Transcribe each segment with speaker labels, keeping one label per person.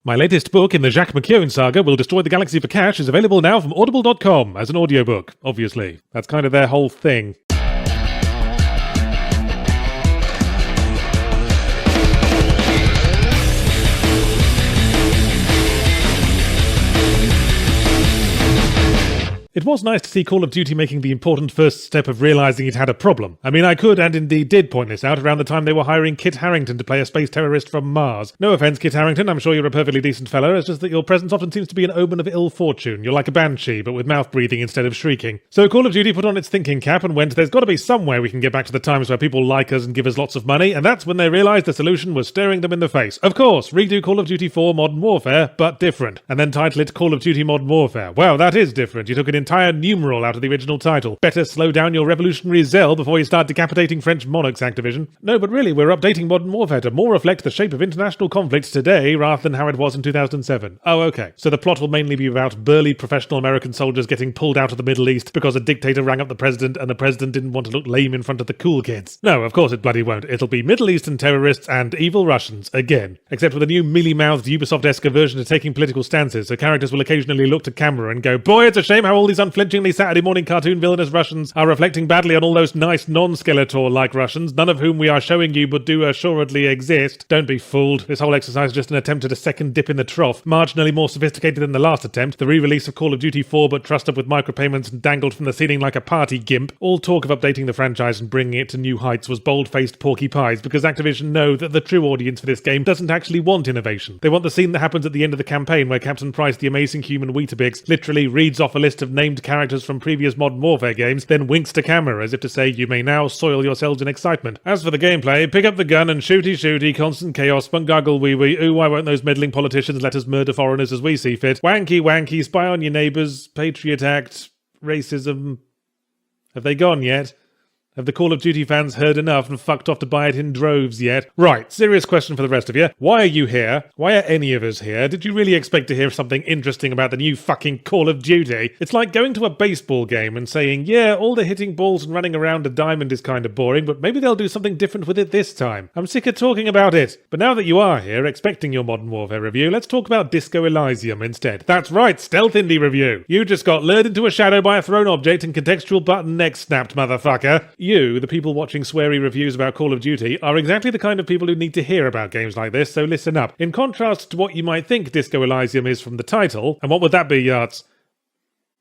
Speaker 1: My latest book in the Jacques McKeown saga, Will Destroy the Galaxy for Cash, is available now from audible.com as an audiobook, obviously. That's kind of their whole thing. It was nice to see Call of Duty making the important first step of realising it had a problem. I mean, I could and indeed did point this out around the time they were hiring Kit Harington to play a space terrorist from Mars. No offence, Kit Harington, I'm sure you're a perfectly decent fellow, it's just that your presence often seems to be an omen of ill fortune. You're like a banshee, but with mouth breathing instead of shrieking. So Call of Duty put on its thinking cap and went, there's got to be some way we can get back to the times where people like us and give us lots of money, and that's when they realised the solution was staring them in the face. Of course, redo Call of Duty 4 Modern Warfare, but different. And then title it Call of Duty Modern Warfare. Wow, that is different. You took an entire numeral out of the original title. Better slow down your revolutionary zeal before you start decapitating French monarchs, Activision. No, but really, we're updating Modern Warfare to more reflect the shape of international conflict today rather than how it was in 2007. Oh, okay. So the plot will mainly be about burly professional American soldiers getting pulled out of the Middle East because a dictator rang up the president and the president didn't want to look lame in front of the cool kids. No, of course it bloody won't. It'll be Middle Eastern terrorists and evil Russians, again. Except with a new mealy-mouthed Ubisoft-esque aversion to taking political stances, so characters will occasionally look to camera and go, boy, it's a shame how all these unflinchingly Saturday morning cartoon villainous Russians are reflecting badly on all those nice non-Skeletor-like Russians, none of whom we are showing you but do assuredly exist. Don't be fooled. This whole exercise is just an attempt at a second dip in the trough, marginally more sophisticated than the last attempt, the re-release of Call of Duty 4 but trussed up with micropayments and dangled from the ceiling like a party gimp. All talk of updating the franchise and bringing it to new heights was bold-faced porky pies because Activision know that the true audience for this game doesn't actually want innovation. They want the scene that happens at the end of the campaign where Captain Price, the amazing human Weetabix, literally reads off a list of named characters from previous Modern Warfare games, then winks to camera as if to say, you may now soil yourselves in excitement. As for the gameplay, pick up the gun and shooty, constant chaos, spunk gargle wee, ooh, why won't those meddling politicians let us murder foreigners as we see fit, wanky, spy on your neighbours, Patriot Act, racism. Have they gone yet? Have the Call of Duty fans heard enough and fucked off to buy it in droves yet? Right, serious question for the rest of you. Why are you here? Why are any of us here? Did you really expect to hear something interesting about the new fucking Call of Duty? It's like going to a baseball game and saying, yeah, all the hitting balls and running around a diamond is kind of boring, but maybe they'll do something different with it this time. I'm sick of talking about it. But now that you are here, expecting your Modern Warfare review, let's talk about Disco Elysium instead. That's right, stealth indie review. You just got lured into a shadow by a thrown object and contextual button neck snapped, motherfucker. You, the people watching sweary reviews about Call of Duty, are exactly the kind of people who need to hear about games like this, so listen up. In contrast to what you might think Disco Elysium is from the title, and what would that be, Yarts?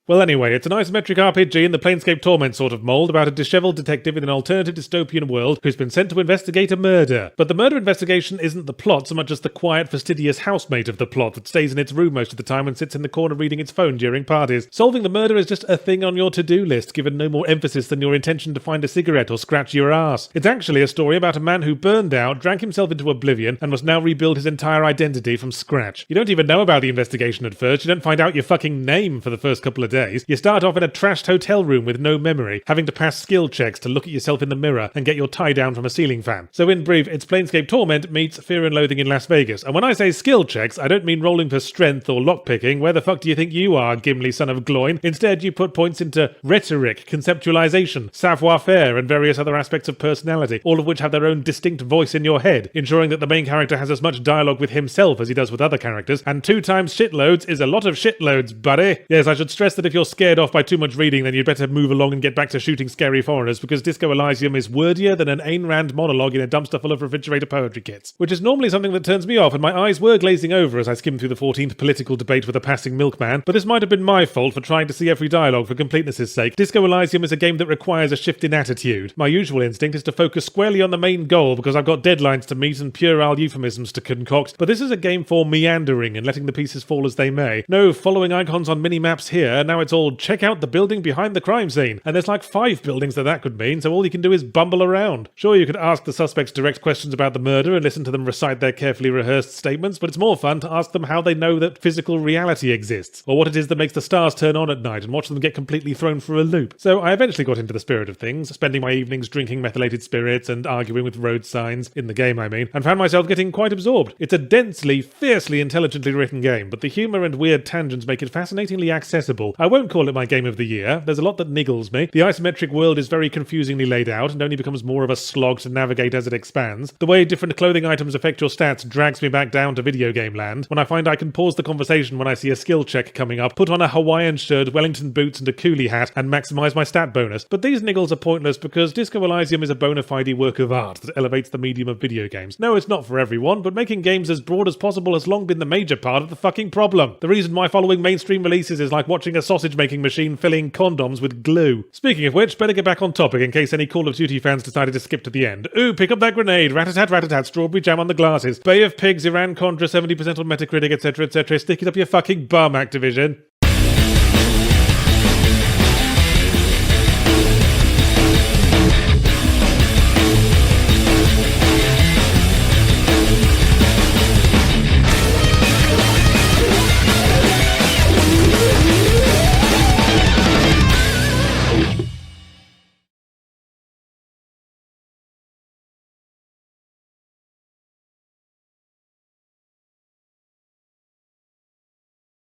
Speaker 1: Well anyway, it's an isometric RPG in the Planescape Torment sort of mold about a dishevelled detective in an alternative dystopian world who's been sent to investigate a murder. But the murder investigation isn't the plot so much as the quiet, fastidious housemate of the plot that stays in its room most of the time and sits in the corner reading its phone during parties. Solving the murder is just a thing on your to-do list, given no more emphasis than your intention to find a cigarette or scratch your ass. It's actually a story about a man who burned out, drank himself into oblivion, and must now rebuild his entire identity from scratch. You don't even know about the investigation at first, you don't find out your fucking name for the first couple of days. You start off in a trashed hotel room with no memory, having to pass skill checks to look at yourself in the mirror and get your tie down from a ceiling fan. So in brief, it's Planescape Torment meets Fear and Loathing in Las Vegas. And when I say skill checks, I don't mean rolling for strength or lockpicking. Where the fuck do you think you are, Gimli son of Gloin? Instead, you put points into rhetoric, conceptualization, savoir-faire, and various other aspects of personality, all of which have their own distinct voice in your head, ensuring that the main character has as much dialogue with himself as he does with other characters, and 2 times shitloads is a lot of shitloads, buddy. Yes, I should stress that if you're scared off by too much reading, then you'd better move along and get back to shooting scary foreigners, because Disco Elysium is wordier than an Ayn Rand monologue in a dumpster full of refrigerator poetry kits. Which is normally something that turns me off, and my eyes were glazing over as I skimmed through the 14th political debate with a passing milkman, but this might have been my fault for trying to see every dialogue for completeness' sake. Disco Elysium is a game that requires a shift in attitude. My usual instinct is to focus squarely on the main goal, because I've got deadlines to meet and puerile euphemisms to concoct, but this is a game for meandering and letting the pieces fall as they may. No following icons on mini-maps here, now it's all check out the building behind the crime scene, and there's like 5 buildings that could mean, so all you can do is bumble around. Sure, you could ask the suspects direct questions about the murder and listen to them recite their carefully rehearsed statements, but it's more fun to ask them how they know that physical reality exists, or what it is that makes the stars turn on at night and watch them get completely thrown for a loop. So I eventually got into the spirit of things, spending my evenings drinking methylated spirits and arguing with road signs, in the game I mean, and found myself getting quite absorbed. It's a densely, fiercely intelligently written game, but the humour and weird tangents make it fascinatingly accessible. I I won't call it my game of the year. There's a lot that niggles me. The isometric world is very confusingly laid out and only becomes more of a slog to navigate as it expands. The way different clothing items affect your stats drags me back down to video game land. When I find I can pause the conversation when I see a skill check coming up, put on a Hawaiian shirt, Wellington boots and a coolie hat, and maximize my stat bonus. But these niggles are pointless because Disco Elysium is a bona fide work of art that elevates the medium of video games. No, it's not for everyone, but making games as broad as possible has long been the major part of the fucking problem. The reason why following mainstream releases is like watching a sausage making machine filling condoms with glue. Speaking of which, better get back on topic in case any Call of Duty fans decided to skip to the end. Ooh, pick up that grenade, rat-a-tat, strawberry jam on the glasses, Bay of Pigs, Iran-Contra, 70% on Metacritic, etc, stick it up your fucking bum, Activision.